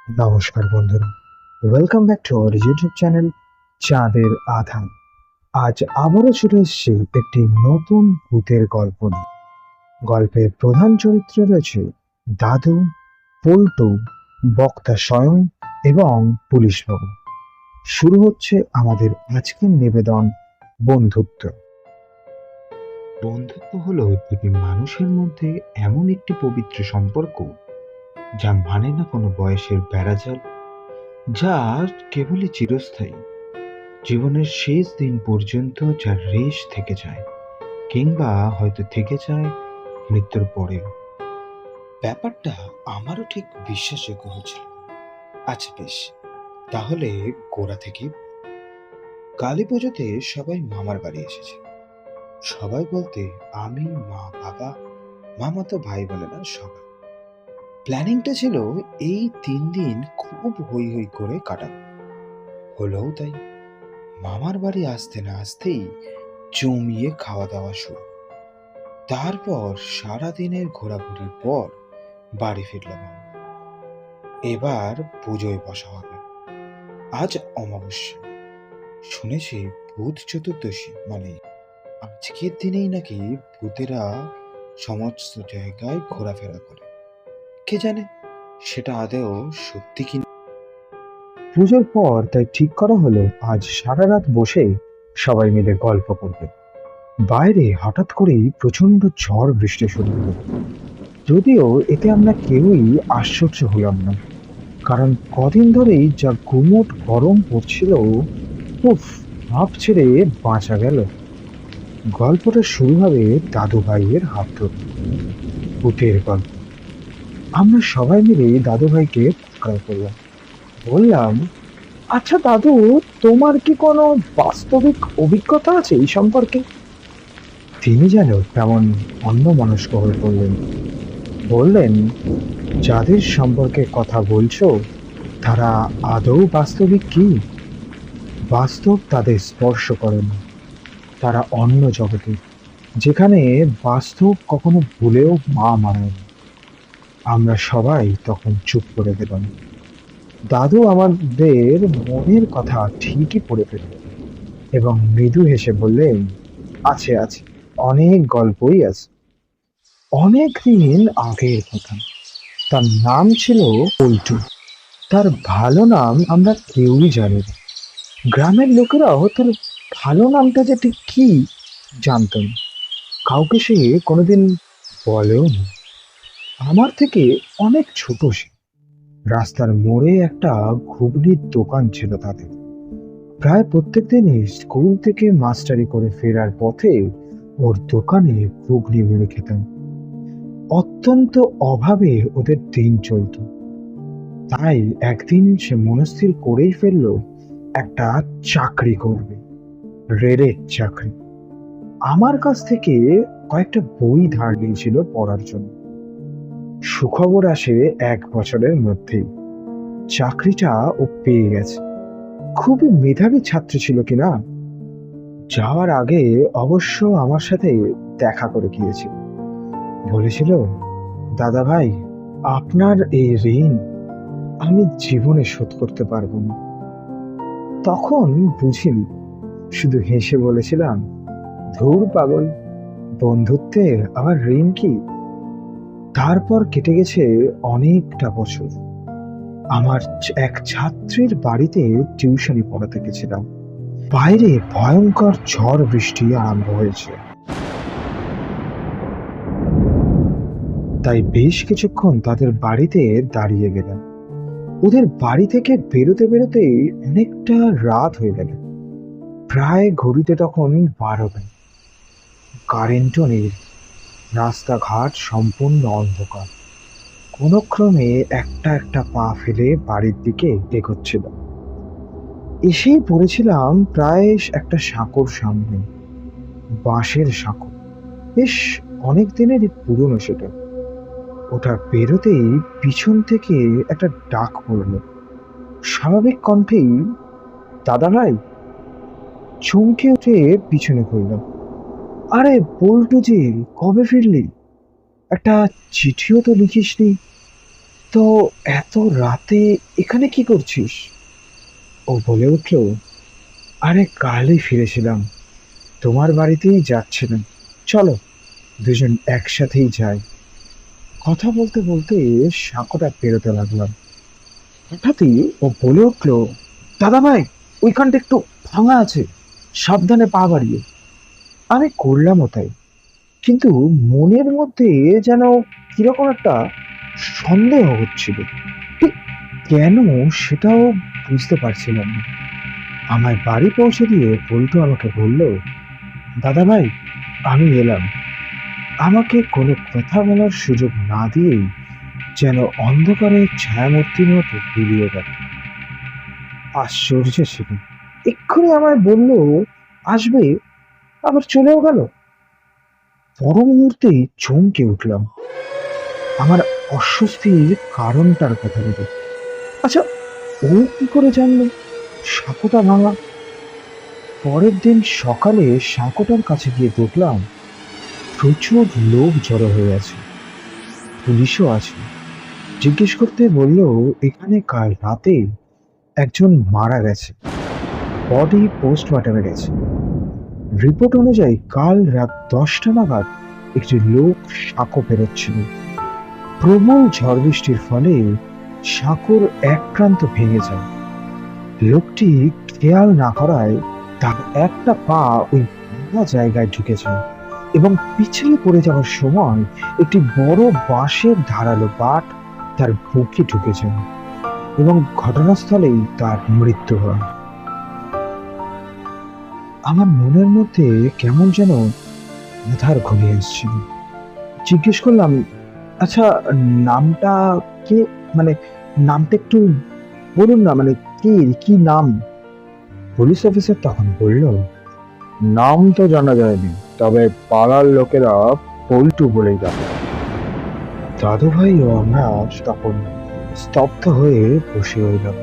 নমস্কার বন্ধুরা, welcome back to our YouTube channel চাঁদের আধান। আজ আবারও চলে এসেছি একটি নতুন ভূতের গল্প নিয়ে। গল্পের প্রধান চরিত্রে রয়েছে দাদু, পল্টু, বক্তা স্বয়ং এবং পুলিশবাবু। শুরু হচ্ছে আমাদের আজকের নিবেদন, বন্ধুত্ব। বন্ধুত্ব হলো দুটি মানুষের মধ্যে এমন একটি পবিত্র সম্পর্ক যা মানে না কোনো বয়সের বেড়াজাল, যা কেবলই চিরস্থায়ী। জীবনের শেষ দিন পর্যন্ত যার রেশ থেকে যায়, কিংবা হয়তো থেকে যায় মৃত্যুর পরেও। ব্যাপারটা আমারও ঠিক বিশ্বাসযোগ্য হচ্ছিল। আচ্ছা বেশ, তাহলে গোড়া থেকে। কালী পুজোতে সবাই মামার বাড়ি এসেছে। সবাই বলতে আমি, মা, বাবা, মামাতো ভাই বোনেরা সবাই। প্ল্যানিংটা ছিল এই 3 দিন খুব হই হই করে কাটাবো। হলোও তাই। মামার বাড়ি আসতে না আসতেই জমিয়ে খাওয়া দাওয়া শুরু। তারপর সারাদিনের ঘোরাঘুরির পর বাড়ি ফিরলাম আমরা। এবার পুজোয় বসা হবে। আজ অমাবস্যা। শুনেছি ভূত চতুর্দশী, মানে আজকের দিনেই নাকি ভূতেরা সমস্ত জায়গায় ঘোরাফেরা করে। কে জানে সেটা আদৌ সত্যি কি। পুজোর পর তাই ঠিক করা হলো আজ সারা রাত বসে সবাই মিলে গল্প করবে। বাইরে হঠাৎ করেই প্রচন্ড ঝড় বৃষ্টি শুরু হলো। যদিও এতে আমরা কেউই আশ্চর্য হলাম না, কারণ কদিন ধরেই যা গুমোট গরম পড়ছিল, উফ, ভাব ছেড়ে বাঁচা গেল। গল্পটা শুরু হবে দাদু ভাইয়ের হাত ধরে। ভূতের গল্প। আমরা সবাই মিলে দাদু ভাইকে উপকার করলাম। বললাম, আচ্ছা দাদু, তোমার কি কোনো বাস্তবিক অভিজ্ঞতা আছে এই সম্পর্কে? তিনি যেন তেমন অন্যমনস্ক হয়ে পড়লেন। বললেন, যাদের সম্পর্কে কথা বলছো তারা আদৌ বাস্তবিক কি? বাস্তব তাদের স্পর্শ করে না। তারা অন্য জগতে, যেখানে বাস্তব কখনো ভুলেও মা মানায় না। আমরা সবাই তখন চুপ করে গেলাম। দাদু আমাদের মনের কথা ঠিকই পড়ে ফেললেন এবং মৃদু হেসে বললেন, আছে আছে, অনেক গল্পই আছে। অনেক দিন আগের কথা। তার নাম ছিল পল্টু। তার ভালো নাম আমরা কেউই জানি না। গ্রামের লোকেরাও তার ভালো নামটা যে ঠিক কি জানতো না। কাউকে সে কোনোদিন বলেও না। আমার থেকে অনেক ছোট সে। রাস্তার মোড়ে একটা ঘুগনির দোকান ছিল তাদের। প্রায় প্রত্যেক দিনই স্কুল থেকে মাস্টারি করে ফেরার পথে ওর দোকানে ঘুগনি মুড়ি খেতাম। অত্যন্ত অভাবে ওদের দিন চলত। তাই একদিন সে মনস্থির করেই ফেললো একটা চাকরি করবে, রেলের চাকরি। আমার কাছ থেকে কয়েকটা বই ধার নিয়েছিল পড়ার জন্য। সুখবর আসে 1 বছরের মধ্যেই চাকরিটা ও পেয়ে গেছে। খুবই মেধাবী ছাত্র ছিল কিনা। যাওয়ার আগে অবশ্য আমার সাথে দেখা করে গিয়েছিল। বলেছিল, দাদা ভাই, আপনার এই ঋণ আমি জীবনে শোধ করতে পারবো না। তখন বুঝিনি, শুধু হেসে বলেছিলাম, ধুর পাগল, বন্ধুত্বের আবার ঋণ কি? তারপর কেটে গেছে অনেকটা বছর। আমার এক ছাত্রীর বাড়িতে টিউশনি পড়াতে গেছিলাম। বাইরে ভয়ঙ্কর ঝড় বৃষ্টি আরম্ভ হয়েছে। তাই বেশ কিছুক্ষণ তাদের বাড়িতে দাঁড়িয়ে গেলাম। ওদের বাড়ি থেকে বেরোতে বেরোতেই অনেকটা রাত হয়ে গেল। প্রায় ঘড়িতে তখন 12টা। কারেন্টও নেই। রাস্তাঘাট সম্পূর্ণ অন্ধকার। কোনো ক্রমে একটা একটা পা ফেলে বাড়ির দিকে এগোচ্ছিল। এসেই পড়েছিলাম প্রায় একটা সাঁকোর সামনে। বাঁশের সাঁকো, বেশ অনেক দিনের পুরনো সেটা। ওটা বেরোতেই পিছন থেকে একটা ডাক পড়ল। স্বাভাবিক কণ্ঠেই, দাদা ভাই। চমকে উঠে পিছনে ঘুরলাম। আরে বল্টু যে, কবে ফিরলি? একটা চিঠিও তো লিখিসনি। তো এত রাতে এখানে কি করছিস? ও বলে উঠল, আরে কালই ফিরেছিলাম, তোমার বাড়িতেই যাচ্ছিলাম, চলো দুজন একসাথেই যাই। কথা বলতে বলতে সাঁকোটা পেরোতে লাগলাম। হঠাৎই ও বলে উঠল, দাদা ভাই, ওইখানটা একটু ভাঙা আছে, সাবধানে পা বাড়িয়ে। আমি করলামও তাই, কিন্তু মনের মধ্যে যেন কিরকম একটা সন্দেহ হচ্ছিল। ঠিক কেন সেটাও বুঝতে পারছিলাম না। আমার বাড়ি পৌঁছে দিয়ে পল্টু আমাকে বলল, দাদা ভাই, আমি এলাম। আমাকে কোনো কথা বলার সুযোগ না দিয়েই যেন অন্ধকারে ছায়ামূর্তির মতো মিলিয়ে গেল। আশ্চর্য ছিল, এক্ষুনি আমায় বলল আসবে, আবার চলেও গেল। পর মুহূর্তেই চমকে উঠলাম আমার অস্বস্তির কারণটার কথা ভেবে। আচ্ছা, ও কি করে জানলো সাঁকোটা ভাঙা? পরের দিন সকালে সাঁকোটার কাছে গিয়ে দেখলাম প্রচুর লোক জড়ো হয়ে আছে, পুলিশও আছে। জিজ্ঞেস করতে বলল, এখানে কাল রাতে একজন মারা গেছে, বডি পোস্টমর্টমে গেছে। রিপোর্ট অনুযায়ী কাল রাত 10টা নাগাদ একটি লোক সাঁকো পেরোচ্ছিল। প্রবল ঝড় বৃষ্টির ফলে সাঁকোর এক প্রান্ত ভেঙে যায়। লোকটি খেয়াল না করায় তার একটা পা ওই ভাঙা জায়গায় ঢুকে যায় এবং পিছলে পড়ে যাওয়ার সময় একটি বড় বাঁশের ধারালো বাট তার বুকে ঢুকে যায় এবং ঘটনাস্থলেই তার মৃত্যু হয়। আমার মনের মধ্যে কেমন যেন মাথার ঘুরে আসছিল। জিজ্ঞেস করলাম, আচ্ছা, নামটা কে, মানে নামটা একটু বলুন না, মানে কি কি নাম? পুলিশ অফিসার তখন বলল, নাম তো জানা যায়নি, তবে পাড়ার লোকেরা পল্টু বলেই ডাকে। দাদু ভাই ও আমরা তখন স্তব্ধ হয়ে বসে রইলাম।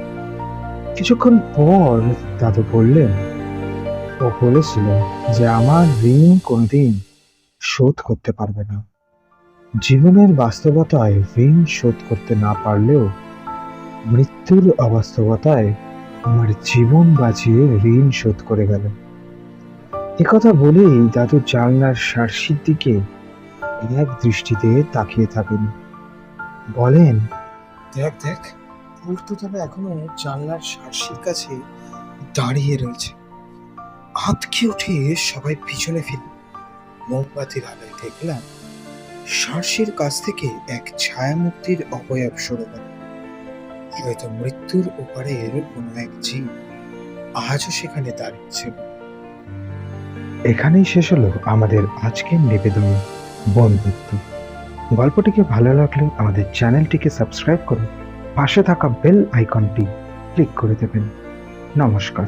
কিছুক্ষণ পর দাদু বললেন, ও বলেছিল যে আমার ঋণ কোনদিন শোধ করতে পারবে না। জীবনের বাস্তবতায় ঋণ শোধ করতে না পারলেও মৃত্যুর অবাস্তবতায় আমার জীবন বাঁচিয়ে ঋণ শোধ করে গেল। একথা বলেই দাদু জানলার শার্সির দিকে এক দৃষ্টিতে তাকিয়ে থাকেন। বলেন, দেখ দেখ, পূর্ততলা এখনো জানলার শার্সির কাছে দাঁড়িয়ে রয়েছে। আঁতকে উঠে সবাই পিছনে ফিরে মোমবাতির আলোয় দেখলাম শার্সির কাছ থেকে এক ছায়ামূর্তির অবয়ব সরে গেল। হয়তো মৃত্যুর ওপারের কোনো এক জীব আজও সেখানে দাঁড়িয়েছিল। এখানেই শেষ হলো আমাদের আজকের নিবেদন, বন্ধুত্ব। গল্পটিকে ভালো লাগলে আমাদের চ্যানেলটিকে সাবস্ক্রাইব করুন, পাশে থাকা বেল আইকনটি ক্লিক করে দেবেন। নমস্কার।